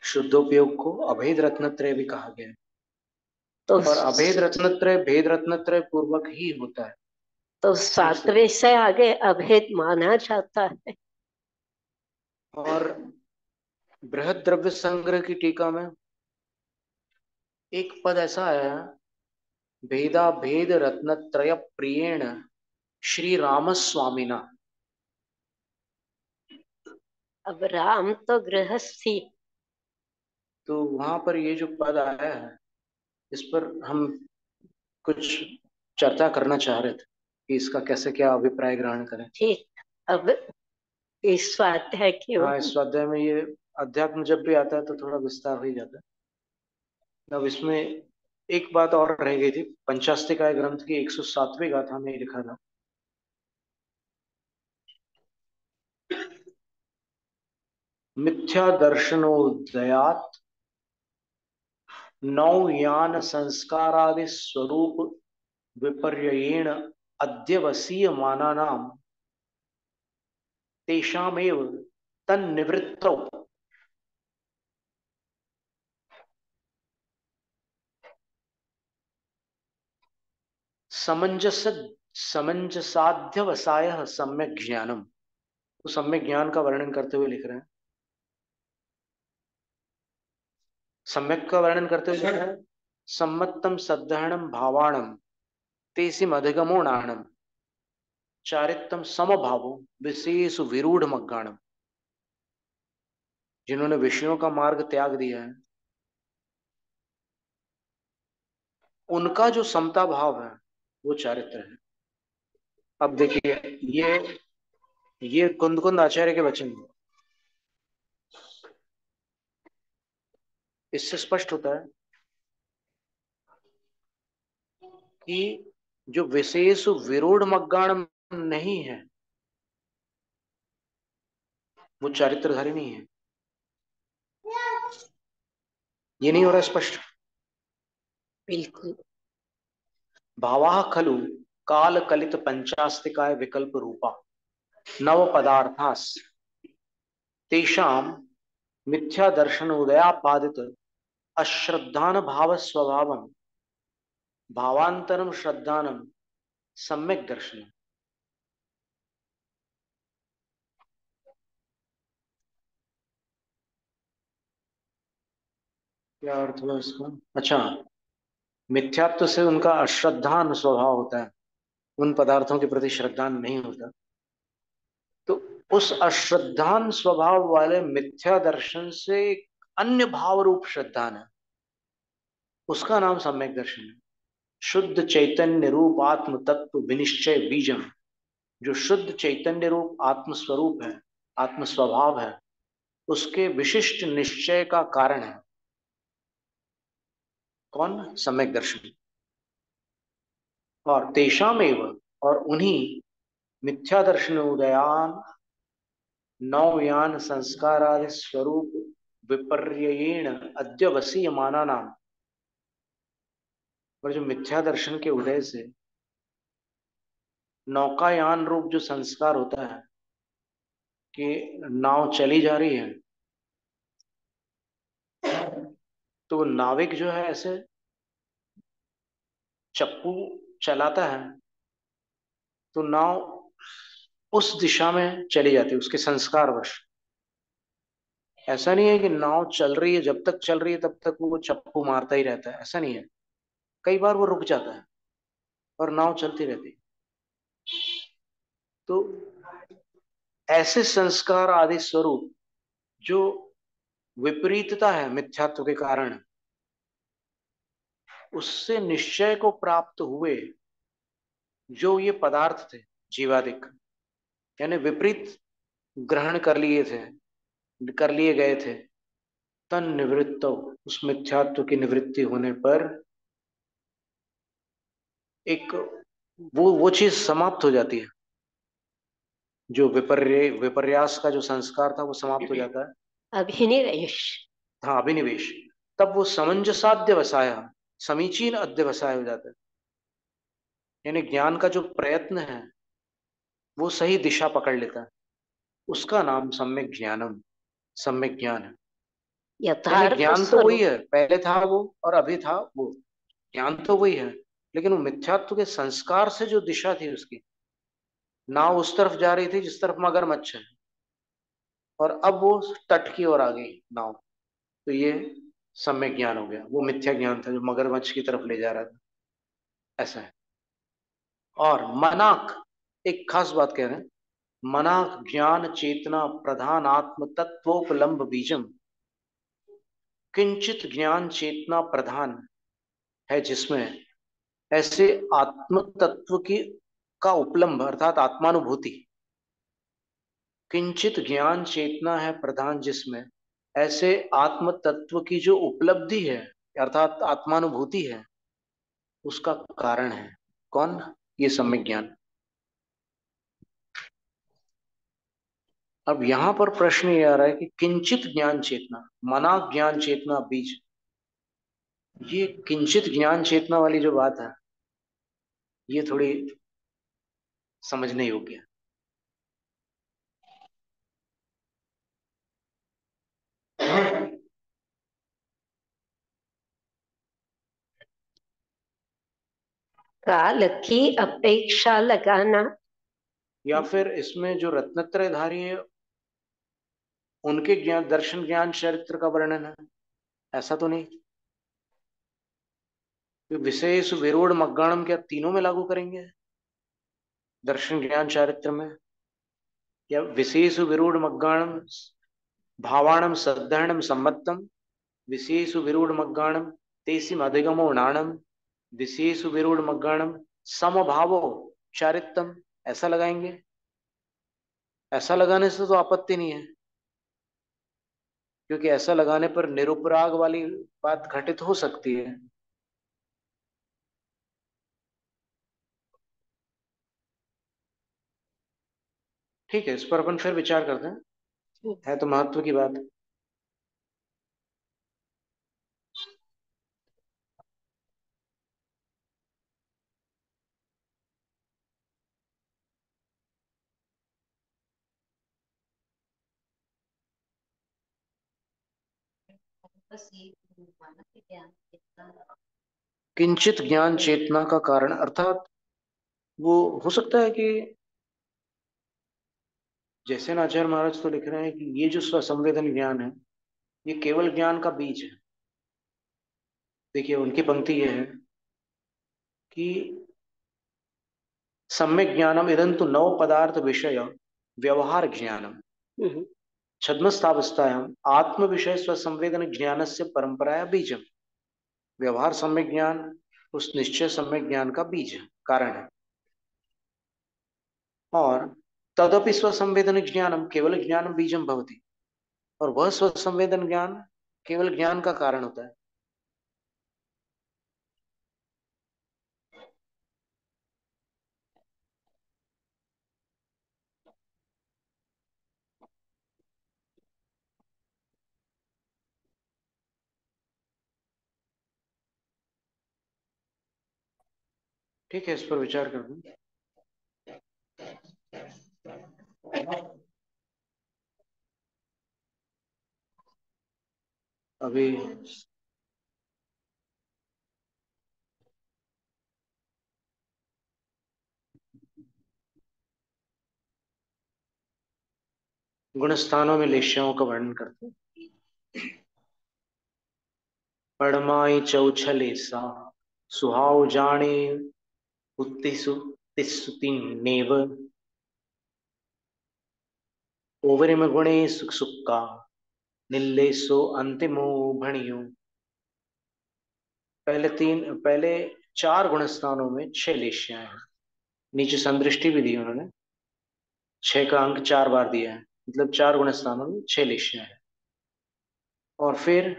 S1: शुद्धोपयोग को अभेद रत्नत्रय भी कहा गया है।
S2: तो
S1: और अभेद रत्नत्रय भेद रत्नत्रय पूर्वक ही होता है।
S2: तो
S1: ठीक से।
S2: सातवें से आगे अभेद माना जाता है।
S1: और बृहद द्रव्य संग्रह की टीका में एक पद ऐसा आया, भेदा भेद रत्नत्रय प्रियेण श्री राम स्वामिना।
S2: अब राम तो गृहस्थी।
S1: तो वहां पर ये जो पद आया है, इस पर हम कुछ चर्चा करना चाह रहे थे कि इसका कैसे क्या अभिप्राय ग्रहण करें।
S2: ठीक। अब इस स्वाध्याय की
S1: हाँ,
S2: ओर
S1: इस स्वाध्याय में ये अध्यात्म जब भी आता है तो थोड़ा विस्तार हो ही जाता है। अब इसमें एक बात और रह गई थी, पंचास्तिकाय ग्रंथ की 107वीं गाथा में लिखा था, मिथ्या दर्शनोदयात नौ यान संस्कारादि स्वरूप विपर्ययेण अध्यवसीय मानानाम तेषामेव तन्निवृत्तौ समंजस समंजसाध्यवसाय सम्यक ज्ञानम। तो सम्यक ज्ञान का वर्णन करते हुए लिख रहे हैं, सम्यक का वर्णन करते हुए लिख रहे हैं, सम्मतम सद्धरणम भावाणम तेसिम अधिगमो नाणम चारित्तम समभावो विशेष विरूढ़ मग्गाणम। जिन्होंने विषयों का मार्ग त्याग दिया है, उनका जो समता भाव है वो चारित्र है। अब देखिए, ये कुंद कुंद आचार्य के वचन हैं। इससे स्पष्ट होता है कि जो विशेष विरोध मग्गाण नहीं है वो चारित्रधारी नहीं है। ये नहीं हो रहा स्पष्ट?
S2: बिल्कुल।
S1: भावाः खलु काल कलित पंचास्तिकाय विकल्प रूपा नव पदार्थास तेषाम मिथ्या दर्शन उदयापादित अश्रद्धान भाव स्वभावम भावांतरम श्रद्धानम सम्यक दर्शन। क्या अर्थ हुआ इसका? अच्छा, मिथ्यात्व से उनका अश्रद्धान स्वभाव होता है, उन पदार्थों के प्रति श्रद्धान नहीं होता। तो उस अश्रद्धान स्वभाव वाले मिथ्या दर्शन से एक अन्य भाव रूप श्रद्धान है, उसका नाम सम्यक दर्शन है। शुद्ध चैतन्य रूप आत्म तत्व विनिश्चय बीजम, जो शुद्ध चैतन्य रूप आत्म स्वरूप है, आत्म स्वभाव है, उसके विशिष्ट निश्चय का कारण है कौन? सम्यक दर्शन। और तेषामेव, और उन्हीं मिथ्या दर्शन उदयान नवयान संस्कारादि स्वरूप विपर्ययेण अद्यवसीय माना नाम। और जो मिथ्या दर्शन के उदय से नौकायान रूप जो संस्कार होता है कि नाव चली जा रही है, तो वो नाविक जो है ऐसे चप्पू चलाता है तो नाव उस दिशा में चली जाती है उसके संस्कार वश। ऐसा नहीं है कि नाव चल रही है, जब तक चल रही है तब तक वो चप्पू मारता ही रहता है, ऐसा नहीं है। कई बार वो रुक जाता है और नाव चलती रहती है। तो ऐसे संस्कार आदि स्वरूप जो विपरीतता है मिथ्यात्व के कारण, उससे निश्चय को प्राप्त हुए जो ये पदार्थ थे जीवादिक, यानी विपरीत ग्रहण कर लिए गए थे, तन निवृत्त, उस मिथ्यात्व की निवृत्ति होने पर एक वो चीज समाप्त हो जाती है। जो विपर्यास का जो संस्कार था वो समाप्त हो जाता है।
S2: अभिनिवेश।
S1: हाँ, अभिनिवेश। तब वो समंजसाध्य वसाया, समीचीन अध्यवसाय हो जाता है। यानी ज्ञान का जो प्रयत्न है वो सही दिशा पकड़ लेता है, उसका नाम सम्यक ज्ञानम, सम्यक ज्ञान है। यानी
S2: यथार्थ
S1: ज्ञान तो वही
S2: स्वरूप।
S1: है, पहले था वो और अभी था वो, ज्ञान तो वही है, लेकिन वो मिथ्यात्व के संस्कार से जो दिशा थी उसकी, नाव उस तरफ जा रही थी जिस तरफ मगरमच्छ है, और अब वो तट की ओर आ गई नाव, तो ये सम्यक ज्ञान हो गया। वो मिथ्या ज्ञान था जो मगरमच्छ की तरफ ले जा रहा था, ऐसा है। और मनाक, एक खास बात कह रहे हैं, मनाक ज्ञान चेतना प्रधान आत्म तत्वोपलम्ब बीजम, किंचित ज्ञान चेतना प्रधान है जिसमें ऐसे आत्म तत्व की का उपलम्ब अर्थात आत्मानुभूति, किंचित ज्ञान चेतना है प्रधान जिसमें ऐसे आत्म तत्व की जो उपलब्धि है अर्थात आत्मानुभूति है, उसका कारण है कौन? ये सम्यक ज्ञान। अब यहां पर प्रश्न ये आ रहा है कि किंचित ज्ञान चेतना, मना ज्ञान चेतना बीज, ये किंचित ज्ञान चेतना वाली जो बात है ये थोड़ी समझने योग्य है।
S2: काल की अपेक्षा लगाना।
S1: या फिर इसमें जो रत्नत्रयधारी है उनके ज्ञान दर्शन ज्ञान चरित्र का वर्णन है, ऐसा तो नहीं? तो विशेष विरोध मग्गाणम क्या तीनों में लागू करेंगे, दर्शन ज्ञान चारित्र में? या विशेष विरोध मग्गाणम भावाणम सद्धरणम सम्मतम विशेषु विरूढ़ मग्गाणम तेसिम अधिगमो नाणम विशेषु विरूढ़ मग्गाणम समभावो चारितम। ऐसा लगाएंगे। ऐसा लगाने से तो आपत्ति नहीं है, क्योंकि ऐसा लगाने पर निरुपराग वाली बात घटित हो सकती है। ठीक है, इस पर अपन फिर विचार करते हैं, है तो महत्व की बात। किंचित ज्ञान चेतना का कारण, अर्थात वो हो सकता है कि जैसे ना आचार्य महाराज तो लिख रहे हैं कि ये जो स्वसंवेदन ज्ञान है, ये केवल ज्ञान का बीज है। देखिए उनकी पंक्ति ये है कि सम्यक ज्ञानम इदंतु नव पदार्थ विषय व्यवहार ज्ञानम छद्मस्थावस्थायाम आत्म विषय स्वसंवेदन ज्ञान से परंपराया बीजम। व्यवहार सम्यक ज्ञान उस निश्चय सम्यक ज्ञान का बीज है, कारण है। और तदपि स्वसंवेदन ज्ञानम केवल ज्ञान बीजम भवति, और वह स्वसंवेदन ज्ञान केवल ज्ञान का कारण होता है। ठीक है, इस पर विचार कर दूं। अभी गुण स्थानों में लेश्याओं का वर्णन करते हैं। पड़माई चौछले सा सुहाव जाने उत्तिसु तिस्सुति नेव ओवरे में गुणे सुख सुक्का निल्लेसो अंतिमो भणियो। पहले चार गुण स्थानों में छह लेश्याएं हैं। नीचे संदृष्टि भी दी उन्होंने, छह का अंक चार बार दिया है, मतलब चार गुण स्थानों में छह लेश्याएं हैं। और फिर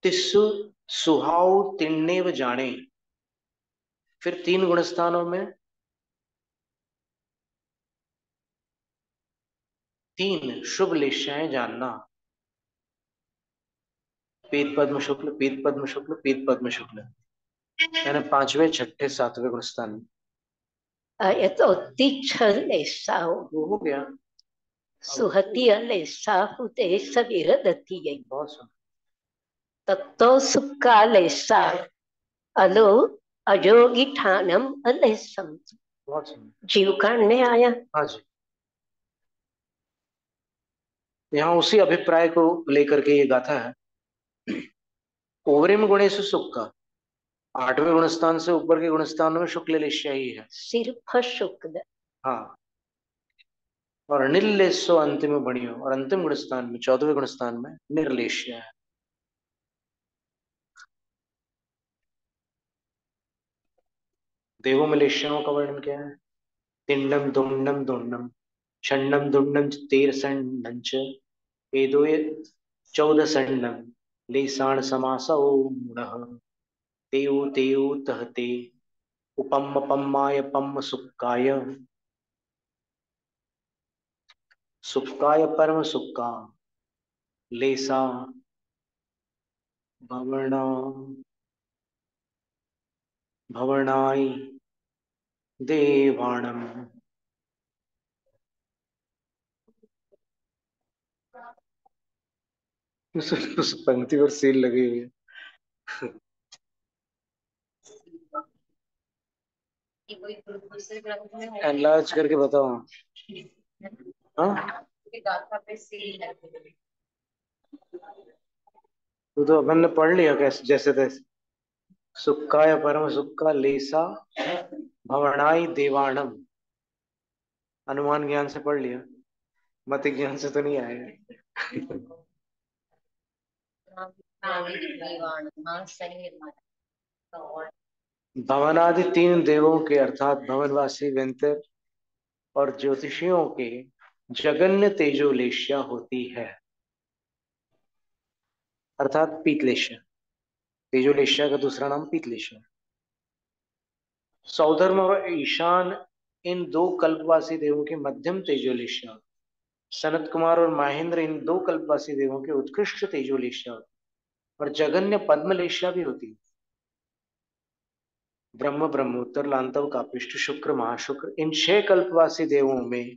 S1: तिस्सु सुहाव तिन्नेव जाने, फिर तीन गुण स्थानों में तीन शुभ लेश्याएं जानना। पीत पद्म शुक्ल, पीत पद्म शुक्ल, पीत पद्म शुक्ल, यानी पांचवें छठे सातवें गुण स्थान में।
S2: ये तो तिच्छल ऐसा हो,
S1: वो हो गया।
S2: सुहति अलेसा हुते सविरदति है।
S1: बहुत सुन।
S2: तत्तो सुकाल ऐसा अलो अजोगी ठानम अलेसम।
S1: बहुत सुन।
S2: जीव कांड में आया।
S1: हाँ जी, यहाँ उसी अभिप्राय को लेकर के ये गाथा है। ओवरिम गुणेशु सुख का, आठवें गुणस्थान से ऊपर के गुणस्थानों में शुक्ल लेश्या ही है।
S2: सिर्फ शुक्ल।
S1: हाँ, और निर्लेशो अंतिम बणियो, और अंतिम गुणस्थान में चौदहवें गुणस्थान में निर्लेश्य है। देवों में लेश्याओं का वर्णन क्या है? तिंडम दुंडम दुंडम षण्डम दुंडम च तेरसंडं च वेदो चौदह संडम लेसाण समासो मूढ़ः तेउ तेउ तहते उपम पम्माय पम्म सुक्काय परम सुक्का लेसा भवना भवनाई देवाणम। उस पंक्ति पर सील लगी हुई है। एनलार्ज करके बताओ। हाँ, तो अपन ने पढ़ लिया कैसे, जैसे तैसे। सुक्काय परम सुक्का लेसा भवनाई देवाणम। अनुमान ज्ञान से पढ़ लिया, मत ज्ञान से तो नहीं आएगा। भवनादि तीन देवों के अर्थात भवनवासी वेंतर और ज्योतिषियों के जगन्य तेजोलेश्या होती है, अर्थात पीतलेश्या। तेजोलेश्या का दूसरा नाम पीतलेश्या। सौधर्म और ईशान इन दो कल्पवासी देवों के मध्यम तेजोलेश्या। सनत कुमार और महेंद्र इन दो कल्पवासी देवों के उत्कृष्ट तेजोलेश्या और जगन्य पद्मलेश्या भी होती है। ब्रह्म ब्रह्मोत्तर लांतव कापिष्ट शुक्र महाशुक्र इन 6 कल्पवासी देवों में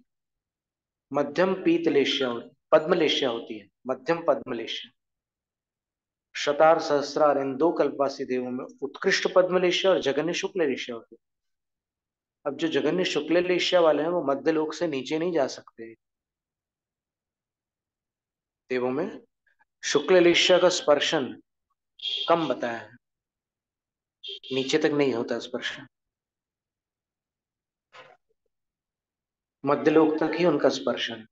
S1: मध्यम पीतलेश्या पद्मलेश्या होती है, मध्यम पद्मलेश्या। शतार सहस्रार इन दो कल्पवासी देवों में उत्कृष्ट पद्मलेश्या और जगन्य शुक्ललेश्या होती है। अब जो जगन्य शुक्ललेश्या वाले हैं वो मध्य लोक से नीचे नहीं जा सकते। देवों में शुक्ललेश्या का स्पर्शन कम बताया है, नीचे तक नहीं होता स्पर्शन, मध्य लोक तक ही उनका स्पर्शन।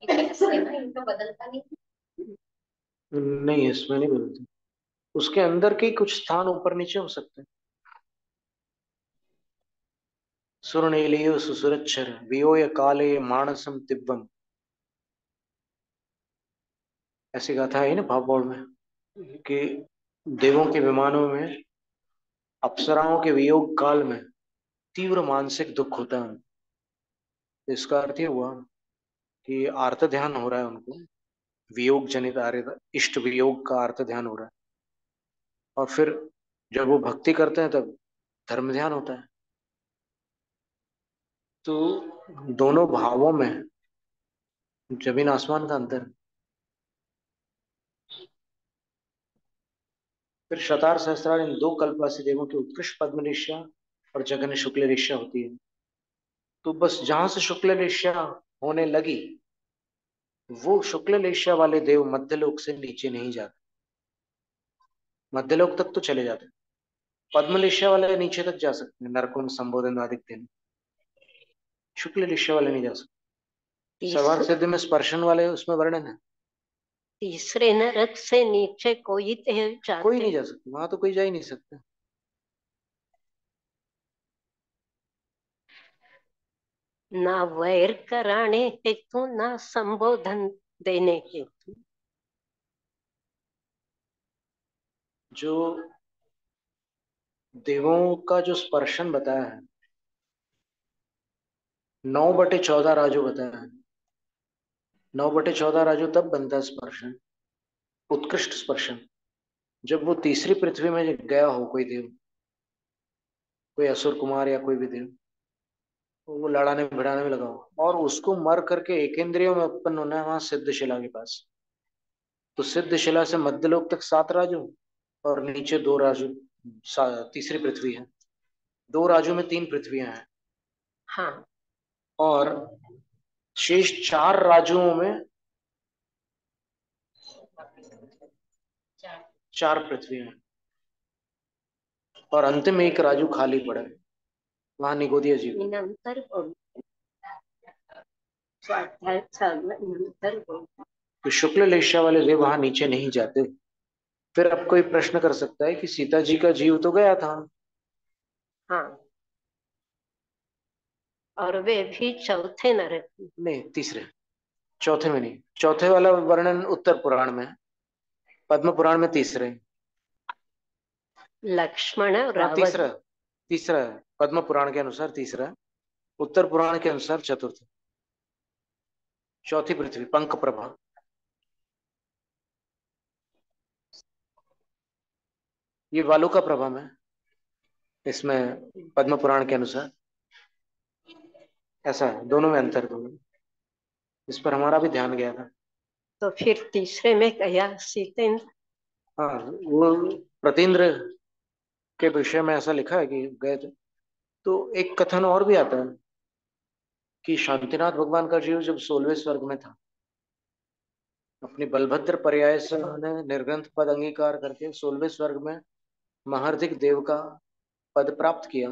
S2: इनका बदलता नहीं।
S1: नहीं, इसमें नहीं बदलती, उसके अंदर के कुछ स्थान ऊपर नीचे हो सकते हैं। सुरनीलियो सुसुरच्छर वियोय काले मानसम तिब्बम, ऐसी गाथा है ना भावबोल में कि देवों के विमानों में अप्सराओं के वियोग काल में तीव्र मानसिक दुख होता है। इसका अर्थ ये हुआ कि आर्त ध्यान हो रहा है उनको, वियोग जनित आर्य इष्ट वियोग का आर्त ध्यान हो रहा है, और फिर जब वो भक्ति करते हैं तब धर्म ध्यान होता है। तो दोनों भावों में जमीन आसमान का अंतर। फिर शतार सहस्त्रार इन दो कल्पवासी देवों की उत्कृष्ट पद्मलेश्या और जगन्य शुक्ललेश्या होती है। तो बस जहां से शुक्ललेश्या होने लगी वो शुक्ललेश्या वाले देव मध्यलोक से नीचे नहीं जाते, मध्यलोक तक तो चले जाते। पद्मलेश्या वाले नीचे तक जा सकते हैं, नरकों संबोधन आदि दिन। शुक्ललेश्या वाले नहीं जा सकते। सवार
S2: तीसरे
S1: सिद्ध में स्पर्शन वाले उसमें वर्णन है।
S2: तीसरे नरक से नीचे कोई देव
S1: कोई
S2: जाते
S1: नहीं जा सकता, वहां तो कोई जा ही नहीं सकता।
S2: ना वैर कराने हेतु ना संबोधन देने हेतु।
S1: जो देवों का जो स्पर्शन बताया है, 9/14 राजू बताया है। 9/14 राजू तब बनता है स्पर्शन, उत्कृष्ट स्पर्शन, जब वो तीसरी पृथ्वी में गया हो कोई देव, कोई असुर कुमार या कोई भी देव, तो वो लड़ाने भिड़ाने में लगा हो और उसको मर करके एक इंद्रियों में उत्पन्न होना है वहां सिद्ध शिला के पास। तो सिद्ध शिला से मध्यलोक तक 7 राजू और नीचे 2 राजू, तीसरी पृथ्वी है। 2 राजू में 3 पृथ्वियां हैं
S2: हाँ,
S1: और शेष 4 राजुओं में 4 पृथ्वियां हैं और अंतिम एक राजू खाली पड़ा है, वहां निगोदिया जीव।
S2: निरंतर स्वाध्याय चालू निरंतर
S1: तो शुक्ल लेशा वाले देव वहां नीचे नहीं जाते। फिर अब कोई प्रश्न कर सकता है कि सीता जी का जीव तो गया था।
S2: हाँ, और वे भी चौथे नरक।
S1: नहीं, तीसरे, चौथे में नहीं। चौथे वाला वर्णन उत्तर पुराण में है, पद्म पुराण में तीसरे।
S2: लक्ष्मण और
S1: हाँ,
S2: रावण।
S1: तीसरा, तीसरा है पद्म पुराण के अनुसार, तीसरा है उत्तर पुराण के अनुसार चतुर्थ। चौथी पृथ्वी पंख प्रभा, ये वालुका प्रभा में, इसमें पद्म पुराण के अनुसार ऐसा है, दोनों में अंतर, दोनों इस पर हमारा भी ध्यान गया था।
S2: तो फिर तीसरे में गया सीतेंद्र।
S1: हाँ, वो प्रतीन्द्र के विषय में ऐसा लिखा है कि गए थे। तो एक कथन और भी आता है कि शांतिनाथ भगवान का जीव जब 16वें स्वर्ग में था, अपनी बलभद्र पर्याय से उन्होंने निर्ग्रंथ पद अंगीकार करके 16वें स्वर्ग में महारधिक देव का पद प्राप्त किया।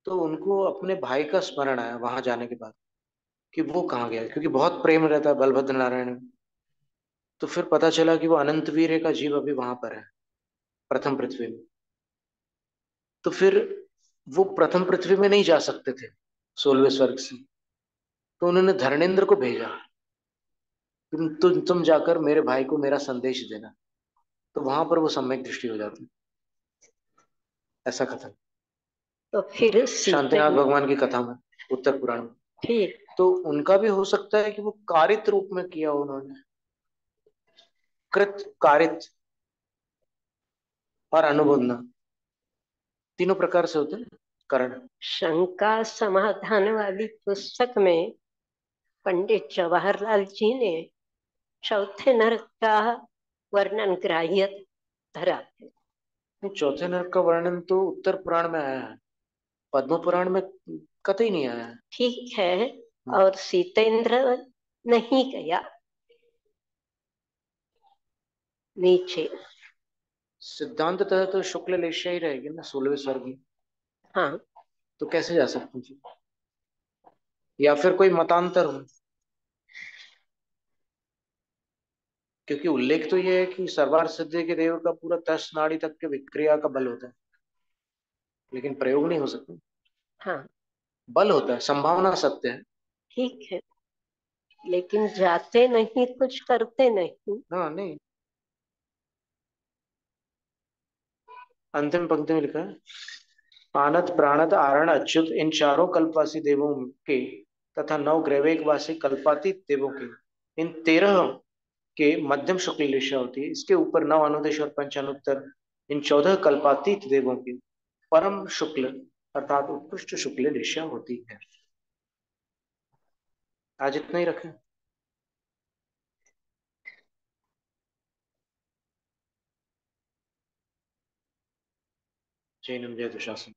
S1: तो उनको अपने भाई का स्मरण आया वहां जाने के बाद, कि वो कहाँ गया, क्योंकि बहुत प्रेम रहता है बलभद्र नारायण में। तो फिर पता चला कि वो अनंत वीर्य का जीव अभी वहां पर है, प्रथम पृथ्वी में। तो फिर वो प्रथम पृथ्वी में नहीं जा सकते थे 16वें स्वर्ग से। तो उन्होंने धर्मेंद्र को भेजा, तुम जाकर मेरे भाई को मेरा संदेश देना। तो वहां पर वो सम्यक दृष्टि हो जाती। ऐसा कथन
S2: तो फिर सीते
S1: शांतिनाथ भगवान की कथा में, उत्तर पुराण में।
S2: फिर
S1: तो उनका भी हो सकता है कि वो कारित रूप में किया उन्होंने, कृत, कारित और अनुबोधना, तीनों प्रकार से होते हैं करण।
S2: शंका समाधान वाली पुस्तक में पंडित जवाहरलाल जी ने चौथे नरक का वर्णन ग्राह्य धरा है।
S1: चौथे नरक का वर्णन तो उत्तर पुराण में आया है, पद्म पुराण में कतई नहीं आया है।
S2: ठीक है, और सीतेंद्र नहीं गया नीचे।
S1: सिद्धांततः तो शुक्ल लेशा ही रहेगी ना 16वें स्वर्ग में।
S2: हाँ,
S1: तो कैसे जा सकते हैं? या फिर कोई मतांतर हो, क्योंकि उल्लेख तो ये है कि सर्वार्थ सिद्धि के देव का पूरा तस नाड़ी तक के विक्रिया का बल होता है, लेकिन प्रयोग नहीं हो सकता।
S2: हाँ,
S1: बल होता है, संभावना सत्य है।
S2: ठीक है, लेकिन जाते नहीं, कुछ करते नहीं।
S1: हाँ नहीं। अंतिम पंक्ति में लिखा है, आनत प्राणत आरण अच्युत इन चारों कल्पवासी देवों के तथा 9 ग्रैवेकवासी कल्पातीत देवों के, इन 13 के मध्यम शुक्ल लेशा होती है। इसके ऊपर 9 अनुदेश और पंचानुत्तर इन 14 कल्पातीत देवों की परम शुक्ल अर्थात उत्कृष्ट शुक्ल लेशा होती है। आज इतना ही रखें। जय नम जय दुशासन।